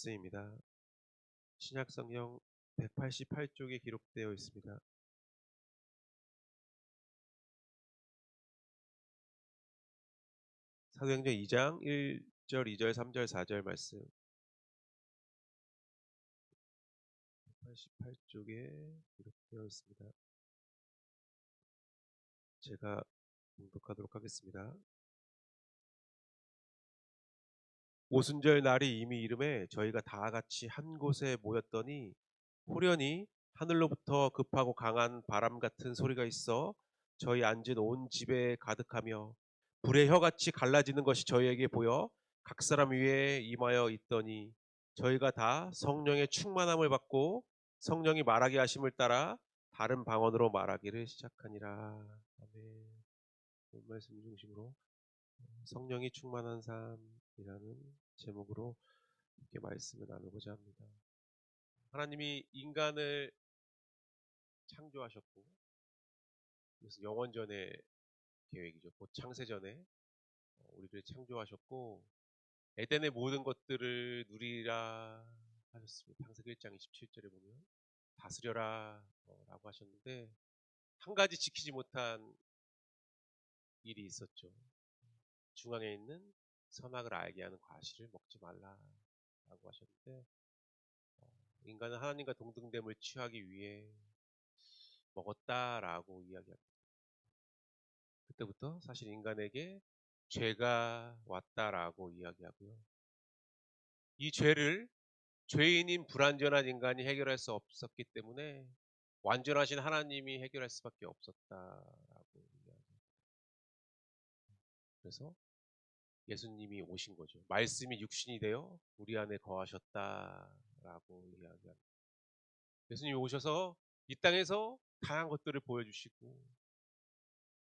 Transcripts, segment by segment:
말씀입니다. 신약성경 188쪽에 기록되어 있습니다. 사도행전 2장 1절, 2절, 3절, 4절 말씀. 188쪽에 기록되어 있습니다. 제가 봉독하도록 하겠습니다. 오순절 날이 이미 이름에 저희가 다 같이 한 곳에 모였더니 호련히 하늘로부터 급하고 강한 바람 같은 소리가 있어 저희 앉은 온 집에 가득하며 불의 혀같이 갈라지는 것이 저희에게 보여 각 사람 위에 임하여 있더니 저희가 다 성령의 충만함을 받고 성령이 말하게 하심을 따라 다른 방언으로 말하기를 시작하니라. 아멘. 오늘 말씀 중심으로 성령이 충만한 삶이라는 제목으로 이렇게 말씀을 나누고자 합니다. 하나님이 인간을 창조하셨고, 그래서 영원전의 계획이죠. 곧 창세전에 우리를 창조하셨고 에덴의 모든 것들을 누리라 하셨습니다. 창세기 1장 27절에 보면 다스려라 라고 하셨는데 한 가지 지키지 못한 일이 있었죠. 중앙에 있는 선악을 알게 하는 과실을 먹지 말라라고 하셨는데 인간은 하나님과 동등됨을 취하기 위해 먹었다라고 이야기합니다. 그때부터 사실 인간에게 죄가 왔다라고 이야기하고요. 이 죄를 죄인인 불완전한 인간이 해결할 수 없었기 때문에 완전하신 하나님이 해결할 수밖에 없었다라고 이야기합니다. 그래서 예수님이 오신 거죠. 말씀이 육신이 되어 우리 안에 거하셨다라고 이야기합니다. 예수님이 오셔서 이 땅에서 다양한 것들을 보여주시고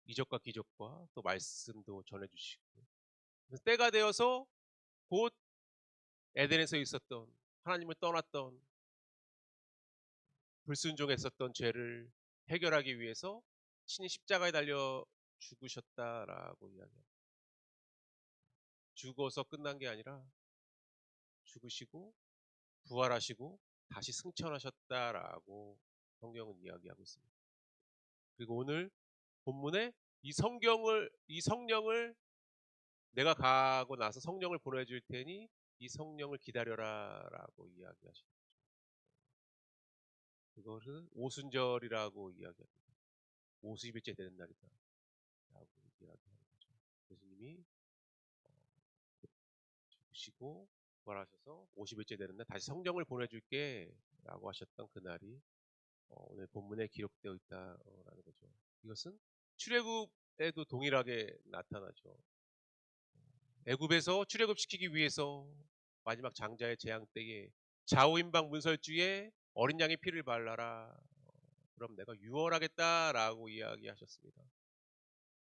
이적과 기적과 또 말씀도 전해주시고 때가 되어서 곧 에덴에서 있었던 하나님을 떠났던 불순종했었던 죄를 해결하기 위해서 친히 십자가에 달려 죽으셨다라고 이야기합니다. 죽어서 끝난 게 아니라 죽으시고 부활하시고 다시 승천하셨다라고 성경은 이야기하고 있습니다. 그리고 오늘 본문에 이 성령을 내가 가고 나서 성령을 보내줄 테니 이 성령을 기다려라라고 이야기하십니다. 그것은 오순절이라고 이야기합니다. 50일째 되는 날이다 라고 이야기하는 거죠. 예수님이 죽으시고 부활하셔서 50일째 되는 날 다시 성령을 보내줄게 라고 하셨던 그날이 오늘 본문에 기록되어 있다라는 거죠. 이것은 출애굽에도 동일하게 나타나죠. 애굽에서 출애굽시키기 위해서 마지막 장자의 재앙 때에 좌우임방 문설주에 어린 양의 피를 발라라. 그럼 내가 유월하겠다라고 이야기하셨습니다.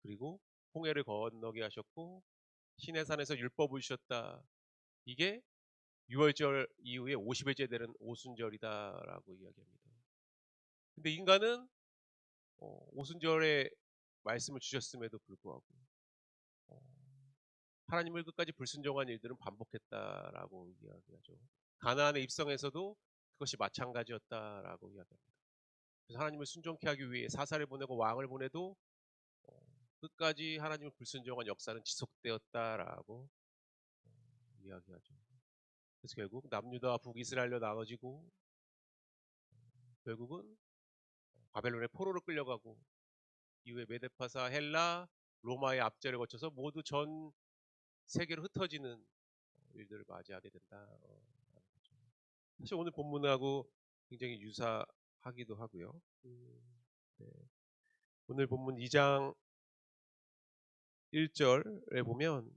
그리고 홍해를 건너게 하셨고 시내산에서 율법을 주셨다. 이게 6월절 이후에 50일째 되는 오순절이다라고 이야기합니다. 근데 인간은 오순절에 말씀을 주셨음에도 불구하고 하나님을 끝까지 불순종한 일들은 반복했다라고 이야기하죠. 가나안에 입성에서도 그것이 마찬가지였다라고 이야기합니다. 그래서 하나님을 순종케 하기 위해 사사를 보내고 왕을 보내도 끝까지 하나님을 불순종한 역사는 지속되었다라고 이야기하죠. 그래서 결국 남유다와 북이스라엘로 나눠지고 결국은 바벨론의 포로로 끌려가고 이후에 메데파사, 헬라, 로마의 압제를 거쳐서 모두 전 세계로 흩어지는 일들을 맞이하게 된다. 사실 오늘 본문하고 굉장히 유사하기도 하고요. 네. 오늘 본문 2장 1절에 보면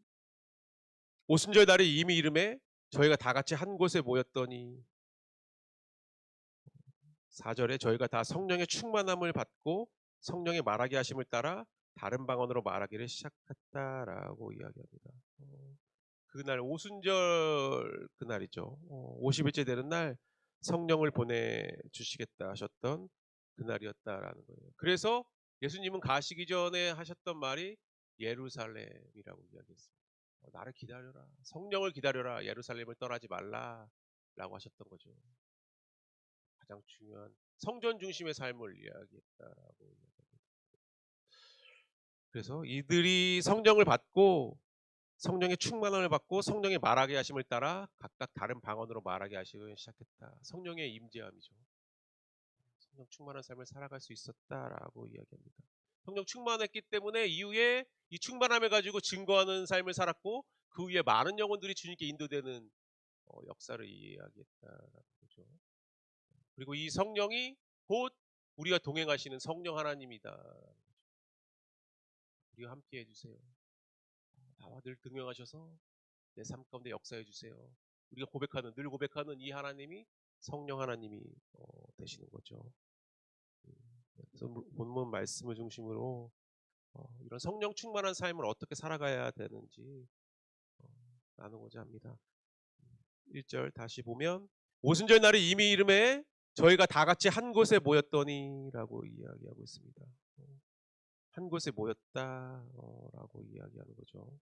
오순절 날이 이미 이름에 저희가 다 같이 한 곳에 모였더니 4절에 저희가 다 성령의 충만함을 받고 성령의 말하게 하심을 따라 다른 방언으로 말하기를 시작했다라고 이야기합니다. 그날 오순절 그날이죠. 50일째 되는 날 성령을 보내주시겠다 하셨던 그날이었다라는 거예요. 그래서 예수님은 가시기 전에 하셨던 말이 예루살렘이라고 이야기했습니다. 나를 기다려라. 성령을 기다려라. 예루살렘을 떠나지 말라. 하셨던 거죠. 가장 중요한 성전 중심의 삶을 이야기했다라고 이야기합니다. 그래서 이들이 성령을 받고 성령의 충만함을 받고 성령의 말하게 하심을 따라 각각 다른 방언으로 말하게 하시기 시작했다. 성령의 임재함이죠. 성령 충만한 삶을 살아갈 수 있었다라고 이야기합니다. 성령 충만했기 때문에 이후에 이 충만함을 가지고 증거하는 삶을 살았고 그 위에 많은 영혼들이 주님께 인도되는 역사를 이야기했다라는 거죠. 그리고 이 성령이 곧 우리가 동행하시는 성령 하나님이다. 우리가 함께 해주세요. 나와 늘 동행하셔서 내 삶 가운데 역사해 주세요. 우리가 늘 고백하는 이 하나님이 성령 하나님이 되시는 거죠. 그래서 본문 말씀을 중심으로 이런 성령 충만한 삶을 어떻게 살아가야 되는지 나누고자 합니다. 1절 다시 보면 오순절 날이 이미 이름에 저희가 다 같이 한 곳에 모였더니 라고 이야기하고 있습니다. 한 곳에 모였다 라고 이야기하는 거죠.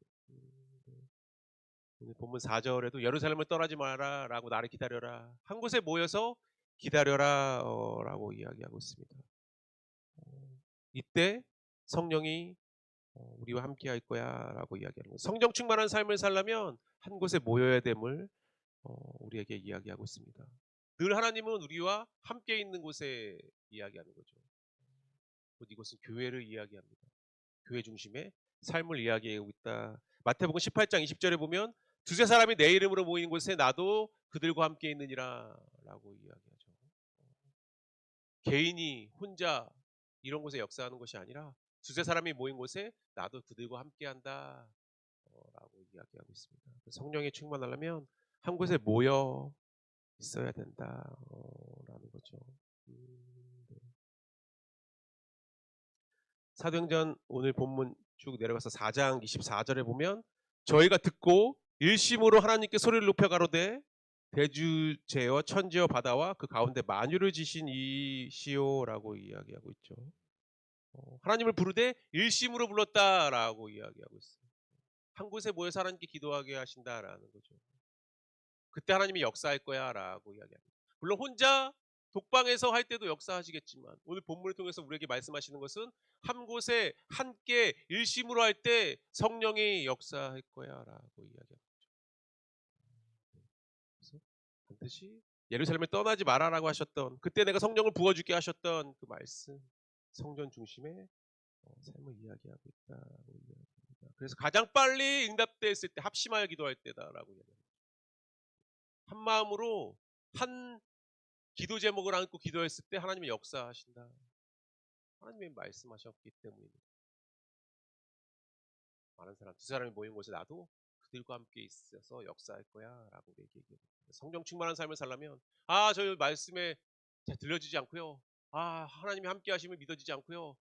오늘 본문 4절에도 예루살렘을 떠나지 마라 라고 나를 기다려라. 한 곳에 모여서 기다려라 라고 이야기하고 있습니다. 이때 성령이 우리와 함께 할 거야 라고 이야기하는 거예요. 성령 충만한 삶을 살려면 한 곳에 모여야 됨을 우리에게 이야기하고 있습니다. 늘 하나님은 우리와 함께 있는 곳에 이야기하는 거죠. 이것은 교회를 이야기합니다. 교회 중심의 삶을 이야기하고 있다. 마태복음 18장 20절에 보면 두세 사람이 내 이름으로 모이는 곳에 나도 그들과 함께 있느니라 라고 이야기하죠. 개인이 혼자 이런 곳에 역사하는 것이 아니라 두세 사람이 모인 곳에 나도 그들과 함께 한다 라고 이야기하고 있습니다. 성령이 충만하려면 한 곳에 모여 있어야 된다 라는 거죠. 네. 사도행전 오늘 본문 쭉 내려가서 4장 24절에 보면 저희가 듣고 일심으로 하나님께 소리를 높여 가로되 대주제와 천지와 바다와 그 가운데 만유를 지신 이시오라고 이야기하고 있죠. 하나님을 부르되 일심으로 불렀다라고 이야기하고 있어요. 한 곳에 모여서 하나님께 기도하게 하신다라는 거죠. 그때 하나님이 역사할 거야라고 이야기합니다. 물론 혼자 독방에서 할 때도 역사하시겠지만 오늘 본문을 통해서 우리에게 말씀하시는 것은 한 곳에 함께 일심으로 할 때 성령이 역사할 거야라고 이야기합니다. 그래서 반드시 예루살렘을 떠나지 말아라고 하셨던 그때 내가 성령을 부어주게 하셨던 그 말씀 성전 중심의 삶을 이야기하고 있다라고 이야기합니다. 그래서 가장 빨리 응답됐을 때 합심하여 기도할 때다라고 이야기합니다. 한 마음으로 한 기도 제목을 안고 기도했을 때 하나님이 역사하신다. 하나님이 말씀하셨기 때문입니다. 많은 사람, 두 사람이 모인 곳에 나도 그들과 함께 있어서 역사할 거야 라고 얘기합니다. 성령 충만한 삶을 살려면 저 말씀에 잘 들려지지 않고요. 하나님이 함께 하심을 믿어지지 않고요.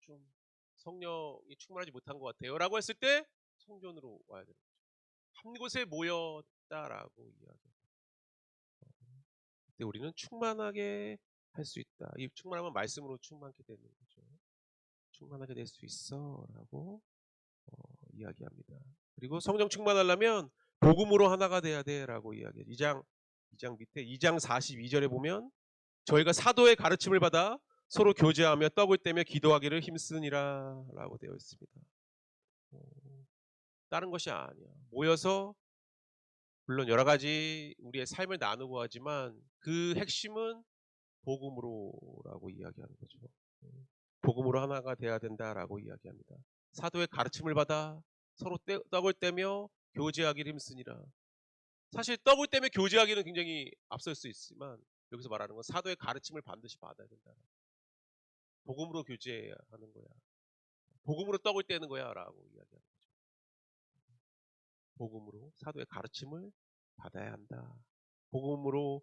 좀 성령이 충만하지 못한 것 같아요 라고 했을 때 성전으로 와야 되는 거죠. 한 곳에 모였다라고 이야기합니다. 그때 우리는 충만하게 할 수 있다. 이 충만하면 말씀으로 충만하게 되는 거죠. 충만하게 될 수 있어 라고 이야기합니다. 그리고 성령 충만하려면 복음으로 하나가 돼야 돼 라고 이야기해요. 2장 밑에 2장 42절에 보면 저희가 사도의 가르침을 받아 서로 교제하며 떡을 떼며 기도하기를 힘쓰니라 라고 되어 있습니다. 다른 것이 아니야. 모여서 물론 여러 가지 우리의 삶을 나누고 하지만 그 핵심은 복음으로라고 이야기하는 거죠. 복음으로 하나가 돼야 된다라고 이야기합니다. 사도의 가르침을 받아 서로 떡을 떼며 교제하기를 힘쓰니라. 사실 떡을 떼며 교제하기는 굉장히 앞설 수 있지만 여기서 말하는 건 사도의 가르침을 반드시 받아야 된다. 복음으로 교제하는 거야. 복음으로 떡을 떼는 거야 라고 이야기하는 거죠. 복음으로 사도의 가르침을 받아야 한다. 복음으로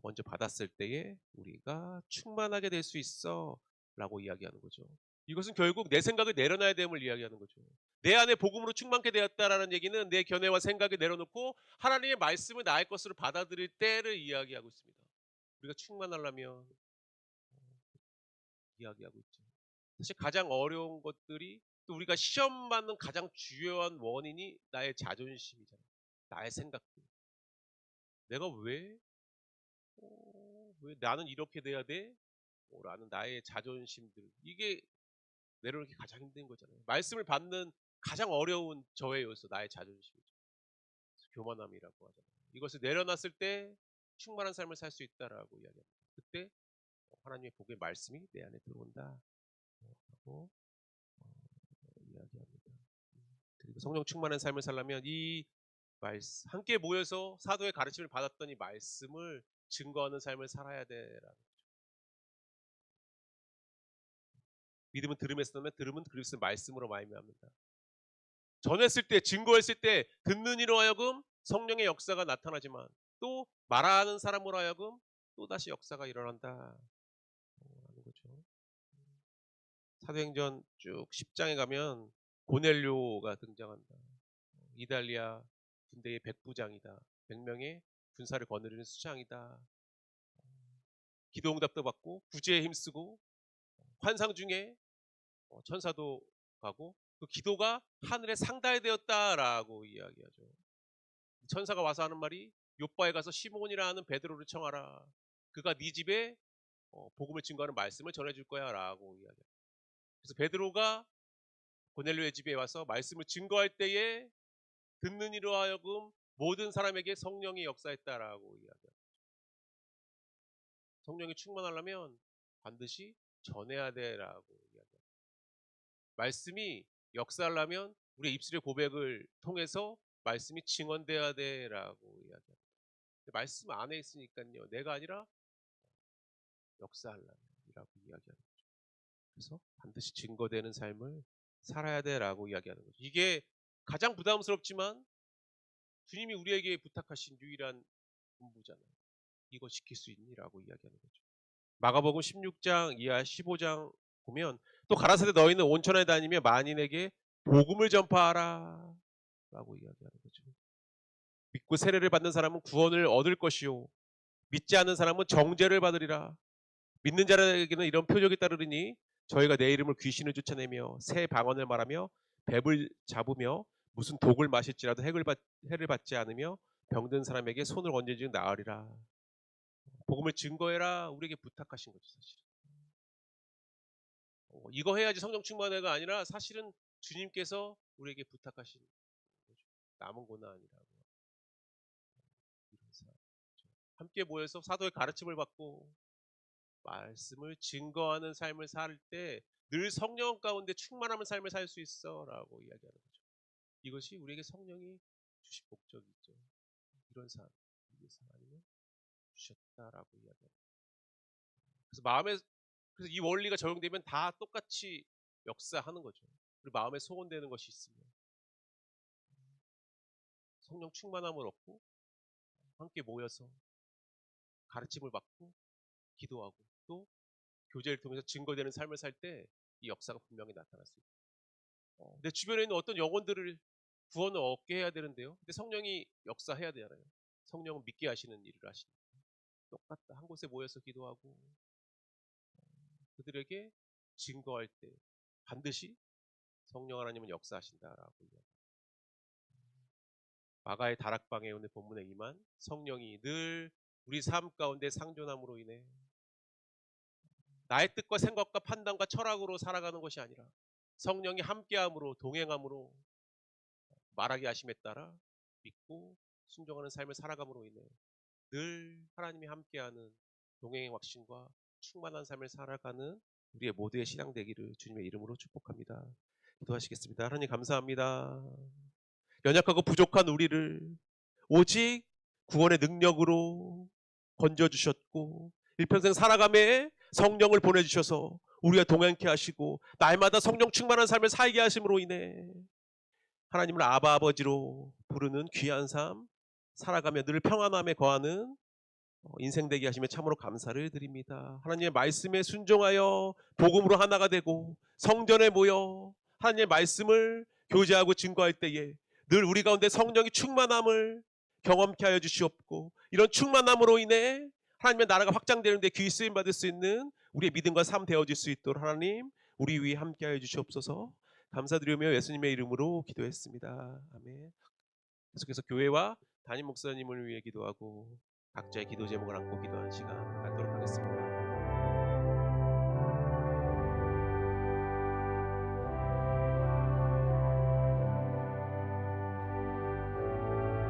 먼저 받았을 때에 우리가 충만하게 될 수 있어 라고 이야기하는 거죠. 이것은 결국 내 생각을 내려놔야 됨을 이야기하는 거죠. 내 안에 복음으로 충만케 되었다라는 얘기는 내 견해와 생각을 내려놓고 하나님의 말씀을 나의 것으로 받아들일 때를 이야기하고 있습니다. 우리가 충만하려면 이야기하고 있죠. 사실 가장 어려운 것들이 또 우리가 시험 받는 가장 주요한 원인이 나의 자존심이잖아요. 나의 생각들. 내가 왜 나는 이렇게 돼야 돼? 라는 나의 자존심들. 이게 내려놓기 가장 힘든 거잖아요. 말씀을 받는 가장 어려운 저의 요소, 나의 자존심이죠. 교만함이라고 하잖아요. 이것을 내려놨을 때 충만한 삶을 살 수 있다라고 이야기합니다. 그때 하나님의 복의 말씀이 내 안에 들어온다 하고 이야기합니다. 그리고 성령 충만한 삶을 살려면 이 말씀 함께 모여서 사도의 가르침을 받았던 이 말씀을 증거하는 삶을 살아야 되라는. 믿음은 들음에서 나면 들음은 그리스도의 말씀으로 말미암는다. 전했을 때 증거했을 때 듣는 이로 하여금 성령의 역사가 나타나지만 또 말하는 사람으로 하여금 또 다시 역사가 일어난다 하는 거죠. 사도행전 쭉 10장에 가면 고넬료가 등장한다. 이달리아 군대의 백부장이다. 100명의 군사를 거느리는 수장이다. 기도 응답도 받고 구제에 힘쓰고 환상 중에 천사도 가고 그 기도가 하늘에 상달되었다라고 이야기하죠. 천사가 와서 하는 말이 요바에 가서 시몬이라 하는 베드로를 청하라. 그가 네 집에 복음을 증거하는 말씀을 전해줄 거야 라고 이야기합니다. 그래서 베드로가 고넬료의 집에 와서 말씀을 증거할 때에 듣는 이로 하여금 모든 사람에게 성령이 역사했다라고 이야기합니다. 성령이 충만하려면 반드시 전해야 돼라고 이야기합니다. 말씀이 역사하려면 우리의 입술의 고백을 통해서 말씀이 증언돼야 돼라고 이야기합니다. 말씀 안에 있으니까요. 내가 아니라 역사하려면이라고 이야기하는 거죠. 그래서 반드시 증거되는 삶을 살아야 돼라고 이야기하는 거죠. 이게 가장 부담스럽지만 주님이 우리에게 부탁하신 유일한 분부잖아요. 이거 지킬 수 있니라고 이야기하는 거죠. 마가복음 16장 이하 15장 보면 또 가라사대 너희는 온천에 다니며 만인에게 복음을 전파하라 라고 이야기하는 거죠. 믿고 세례를 받는 사람은 구원을 얻을 것이요 믿지 않는 사람은 정죄를 받으리라. 믿는 자에게는 이런 표적이 따르리니 저희가 내 이름을 귀신을 쫓아내며 새 방언을 말하며 뱀을 잡으며 무슨 독을 마실지라도 해를 받지 않으며 병든 사람에게 손을 얹은즉 나으리라. 복음을 증거해라 우리에게 부탁하신 거죠. 사실 이거 해야지 성령 충만회가 아니라 사실은 주님께서 우리에게 부탁하신 거죠. 남은 고난 아니라고. 함께 모여서 사도의 가르침을 받고 말씀을 증거하는 삶을 살 때 늘 성령 가운데 충만함을 삶을 살 수 있어라고 이야기하는 거죠. 이것이 우리에게 성령이 주신 목적이죠. 이런 삶 위해서 하나님은 주셨다라고 이야기합니다. 그래서 이 원리가 적용되면 다 똑같이 역사하는 거죠. 그리고 마음에 소원되는 것이 있으면 성령 충만함을 얻고 함께 모여서 가르침을 받고 기도하고 또 교제를 통해서 증거되는 삶을 살 때 이 역사가 분명히 나타날 수 있고 내 주변에 있는 어떤 영혼들을 구원을 얻게 해야 되는데요. 근데 성령이 역사해야 되잖아요. 성령은 믿게 하시는 일을 하시니까 똑같다. 한 곳에 모여서 기도하고 그들에게 증거할 때 반드시 성령 하나님은 역사하신다라고 이야기합니다. 마가의 다락방에 오늘 본문에 임한 성령이 늘 우리 삶 가운데 상존함으로 인해 나의 뜻과 생각과 판단과 철학으로 살아가는 것이 아니라 성령이 함께함으로 동행함으로 말하게 하심에 따라 믿고 순종하는 삶을 살아감으로 인해 늘 하나님이 함께하는 동행의 확신과 충만한 삶을 살아가는 우리의 모두의 신앙 되기를 주님의 이름으로 축복합니다. 기도하시겠습니다. 하나님 감사합니다. 연약하고 부족한 우리를 오직 구원의 능력으로 건져주셨고 일평생 살아감에 성령을 보내주셔서 우리가 동행케 하시고 날마다 성령 충만한 삶을 살게 하심으로 인해 하나님을 아바 아버지로 부르는 귀한 삶 살아가며 늘 평안함에 거하는 인생 되게 하시며 참으로 감사를 드립니다. 하나님의 말씀에 순종하여 복음으로 하나가 되고 성전에 모여 하나님의 말씀을 교제하고 증거할 때에 늘 우리 가운데 성령이 충만함을 경험케 하여 주시옵고 이런 충만함으로 인해 하나님의 나라가 확장되는 데 귀 쓰임 받을 수 있는 우리의 믿음과 삶 되어질 수 있도록 하나님 우리 위에 함께 하여 주시옵소서. 감사드리며 예수님의 이름으로 기도했습니다. 아멘. 계속해서 교회와 담임 목사님을 위해 기도하고 각자의 기도 제목을 안고 기도하는 시간 갖도록 하겠습니다.